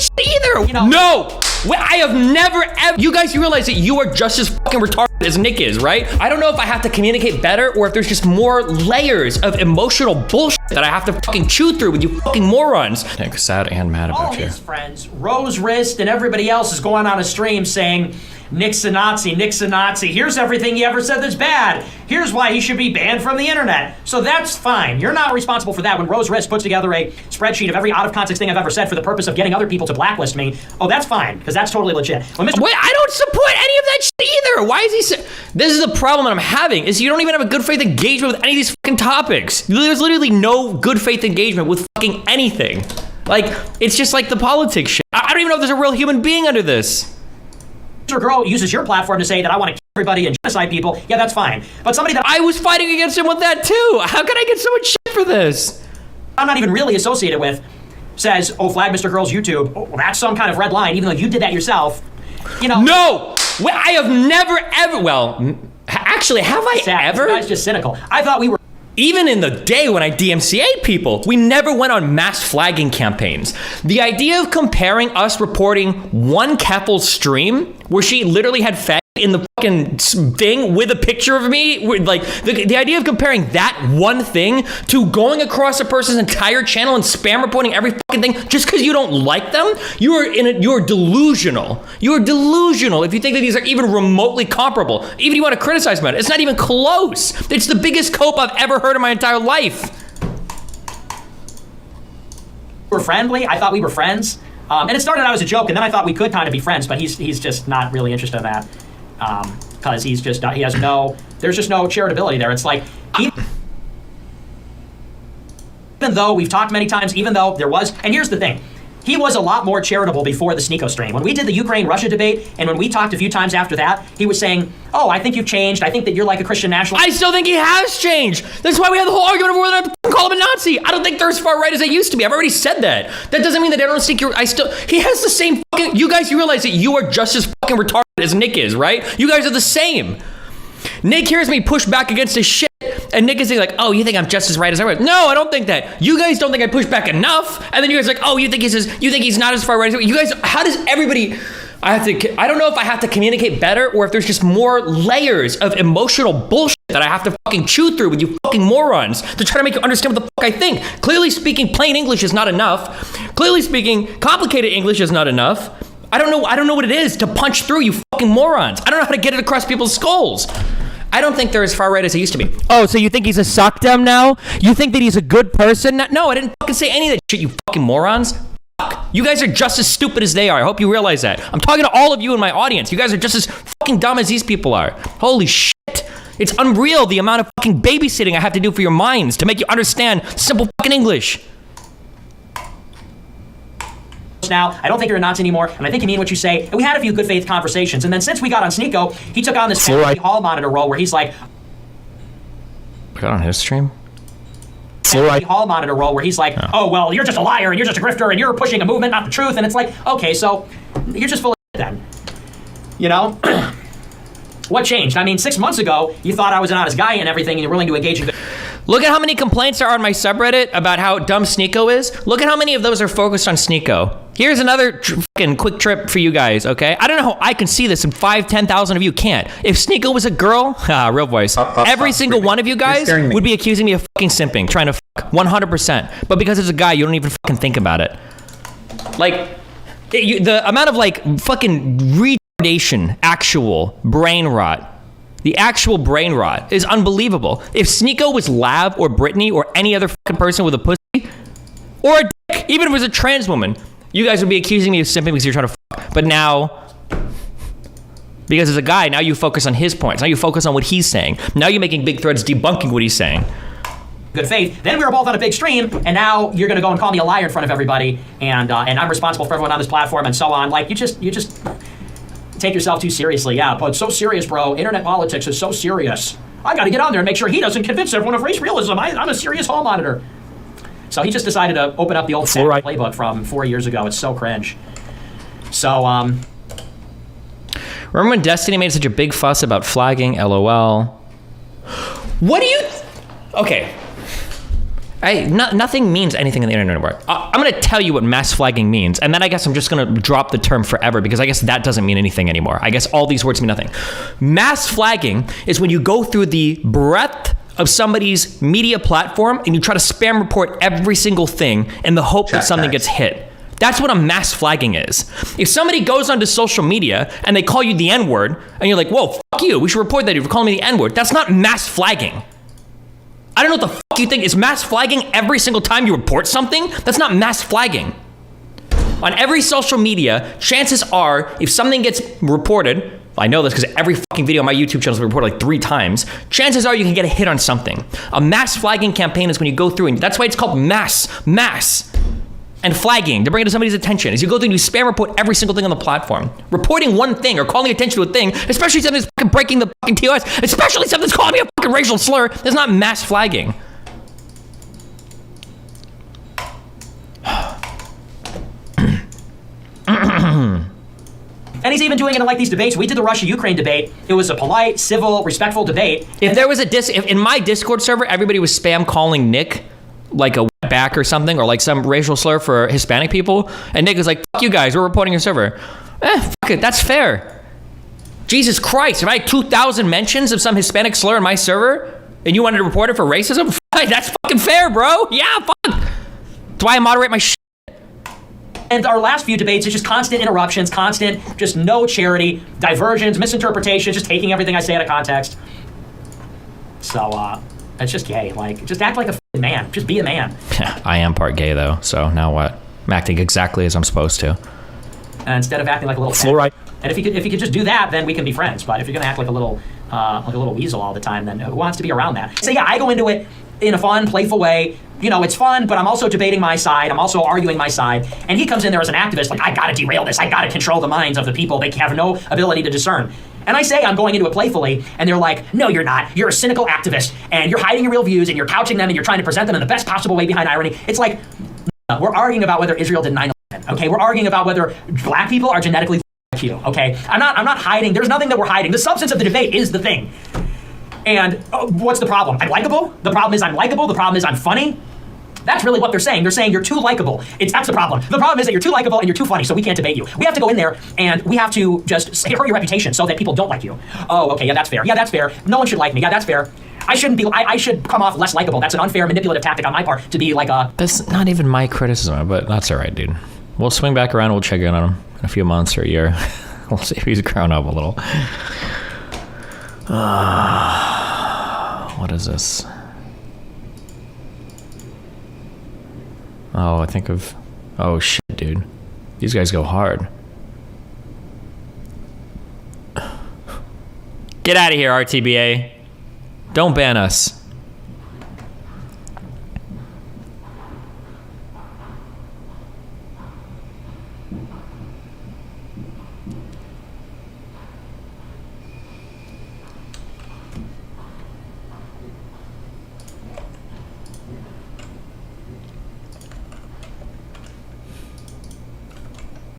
that shit either. You know, no, I have never ever. You guys, you realize that you are just as fucking retarded as Nick is, right? I don't know if I have to communicate better or if there's just more layers of emotional bullshit that I have to fucking chew through with you fucking morons. Nick, sad and mad about you. All his friends, Rose Wrist and everybody else is going on a stream saying, Nick's a Nazi, Nick's a Nazi. Here's everything he ever said that's bad. Here's why he should be banned from the internet. So that's fine. You're not responsible for that. When Rose Wrist puts together a spreadsheet of every out-of-context thing I've ever said for the purpose of getting other people to blacklist me, oh, that's fine, because that's totally legit. Wait, I don't support any of that shit either. Why is he This is the problem that I'm having, is you don't even have a good faith engagement with any of these fucking topics. There's literally no good faith engagement with fucking anything. Like, it's just like the politics shit. I don't even know if there's a real human being under this. Your girl uses your platform to say that I want to kill everybody and genocide people, yeah, that's fine. But somebody that I was fighting against him with that too. How can I get so much shit for this? I'm not even really associated with says, oh, flag Mr. Girl's YouTube. Oh, well, that's some kind of red line, even though you did that yourself. You know. No, I have never ever. Well, actually, have I ever? This guy's just cynical. I thought we were. Even in the day when I DMCA'd people, we never went on mass flagging campaigns. The idea of comparing us reporting one Keffel's stream, where she literally had fed in the fucking thing with a picture of me, like the idea of comparing that one thing to going across a person's entire channel and spam reporting every fucking thing just because you don't like them, you're delusional. You're delusional if you think that these are even remotely comparable. Even if you want to criticize about it, it's not even close. It's the biggest cope I've ever heard in my entire life. We're friendly. I thought we were friends. And it started out as a joke, and then I thought we could kind of be friends, but he's just not really interested in that. Because he's just, there's just no charitability there. It's like, even though we've talked many times, even though there was, and here's the thing, he was a lot more charitable before the Sneeko stream. When we did the Ukraine-Russia debate, and when we talked a few times after that, he was saying, oh, I think you've changed. I think that you're like a Christian nationalist. I still think he has changed. That's why we had the whole argument over whether or not to call him a Nazi. I don't think they're as far right as they used to be. I've already said that. That doesn't mean that I don't think he has the same fucking, you guys, you realize that you are just as fucking retarded as Nick is, right? You guys are the same. Nick hears me push back against his shit, and Nick is like, oh, you think I'm just as right as I was? No, I don't think that. You guys don't think I push back enough, and then you guys are like, oh, you think he's not as far right as you guys. How does everybody? I don't know if I have to communicate better or if there's just more layers of emotional bullshit that I have to fucking chew through with you fucking morons to try to make you understand what the fuck I think. Clearly speaking, plain English is not enough. Clearly speaking, complicated English is not enough. I don't know what it is to punch through, you fucking morons. I don't know how to get it across people's skulls. I don't think they're as far right as they used to be. Oh, so you think he's a suckdem now? You think that he's a good person? No, I didn't fucking say any of that shit, you fucking morons. Fuck. You guys are just as stupid as they are. I hope you realize that. I'm talking to all of you in my audience. You guys are just as fucking dumb as these people are. Holy shit. It's unreal the amount of fucking babysitting I have to do for your minds to make you understand simple fucking English. Now, I don't think you're a Nazi anymore, and I think you mean what you say. And we had a few good faith conversations, and then since we got on Sneeko, he took on this hall monitor role where he's like, we got on his stream? Hall monitor role where he's like, oh, well, you're just a liar, and you're just a grifter, and you're pushing a movement, not the truth, and it's like, okay, so you're just full of shit then. You know? What changed? I mean, 6 months ago, you thought I was an honest guy and everything, and you're willing to engage in... Look at how many complaints are on my subreddit about how dumb Sneeko is. Look at how many of those are focused on Sneeko. Here's another fucking quick trip for you guys, okay? I don't know how I can see this and 10,000 of you can't. If Sneeko was a girl, real voice, every single one of you guys would be accusing me of fucking simping, trying to fuck 100%. But because it's a guy, you don't even fucking think about it. Like, the amount of like fucking retardation, actual brain rot, the actual brain rot is unbelievable. If Sneeko was Lav or Brittany or any other fucking person with a pussy or a dick, even if it was a trans woman, you guys would be accusing me of simping because you're trying to fuck. But now, because as a guy, now you focus on his points. Now you focus on what he's saying. Now you're making big threads debunking what he's saying. Good faith. Then we were both on a big stream, and now you're gonna go and call me a liar in front of everybody, and I'm responsible for everyone on this platform and so on. Like you just take yourself too seriously. Yeah, but it's so serious, bro. Internet politics is so serious. I got to get on there and make sure he doesn't convince everyone of race realism. I'm a serious hall monitor. So he just decided to open up the old playbook from 4 years ago. It's so cringe. So, remember when Destiny made such a big fuss about flagging? LOL. What do you... Okay. Nothing means anything on the internet anymore. I'm going to tell you what mass flagging means, and then I guess I'm just going to drop the term forever because I guess that doesn't mean anything anymore. I guess all these words mean nothing. Mass flagging is when you go through the breadth of somebody's media platform and you try to spam report every single thing in the hope that something gets hit. That's what a mass flagging is. If somebody goes onto social media and they call you the N-word and you're like, whoa, fuck you, we should report that if you're calling me the N-word. That's not mass flagging. I don't know what the fuck you think. Is mass flagging every single time you report something? That's not mass flagging. On every social media, chances are, if something gets reported, I know this because every fucking video on my YouTube channel has been reported like 3 times, chances are you can get a hit on something. A mass flagging campaign is when you go through, and that's why it's called mass, and flagging, to bring it to somebody's attention, is you go through and you spam report every single thing on the platform. Reporting one thing or calling attention to a thing, especially something that's fucking breaking the fucking TOS, especially something that's calling me a fucking racial slur, that's not mass flagging. And he's even doing it in like these debates. We did the Russia-Ukraine debate. It was a polite, civil, respectful debate. If there was if in my Discord server, everybody was spam calling Nick like a wetback or something, or like some racial slur for Hispanic people, and Nick was like, fuck you guys, we're reporting your server. Fuck it, that's fair. Jesus Christ, if I had 2,000 mentions of some Hispanic slur in my server, and you wanted to report it for racism, that's fucking fair, bro. Yeah, fuck. That's why I moderate my shit. And our last few debates is just constant interruptions, constant, just no charity, diversions, misinterpretations, just taking everything I say out of context. So, it's just gay. Like, just act like a f***ing man. Just be a man. I am part gay, though, so now what? I'm acting exactly as I'm supposed to. And instead of acting like a little fluoride. And if you could just do that, then we can be friends. But if you're gonna act like a little weasel all the time, then who wants to be around that? So yeah, I go into it in a fun, playful way. You know, it's fun, but I'm also debating my side. I'm also arguing my side. And he comes in there as an activist, like, I gotta derail this. I gotta control the minds of the people. They have no ability to discern. And I say I'm going into it playfully, and they're like, no, you're not. You're a cynical activist, and you're hiding your real views, and you're couching them, and you're trying to present them in the best possible way behind irony. It's like, we're arguing about whether Israel did 9/11, okay? We're arguing about whether black people are genetically like you, okay? I'm not hiding. There's nothing that we're hiding. The substance of the debate is the thing. And what's the problem? I'm likable? The problem is I'm likable? The problem is I'm funny? That's really what they're saying. They're saying you're too likable. That's the problem. The problem is that you're too likable and you're too funny, so we can't debate you. We have to go in there and we have to just hurt your reputation so that people don't like you. Oh, okay, yeah, that's fair. Yeah, that's fair. No one should like me. Yeah, that's fair. I should come off less likable. That's an unfair, manipulative tactic on my part to be like a... That's not even my criticism, but that's all right, dude. We'll swing back around. We'll check in on him in a few months or a year. We'll see if he's grown up a little. What is this? Oh, I think of... Oh, shit, dude. These guys go hard. Get out of here, RTBA. Don't ban us.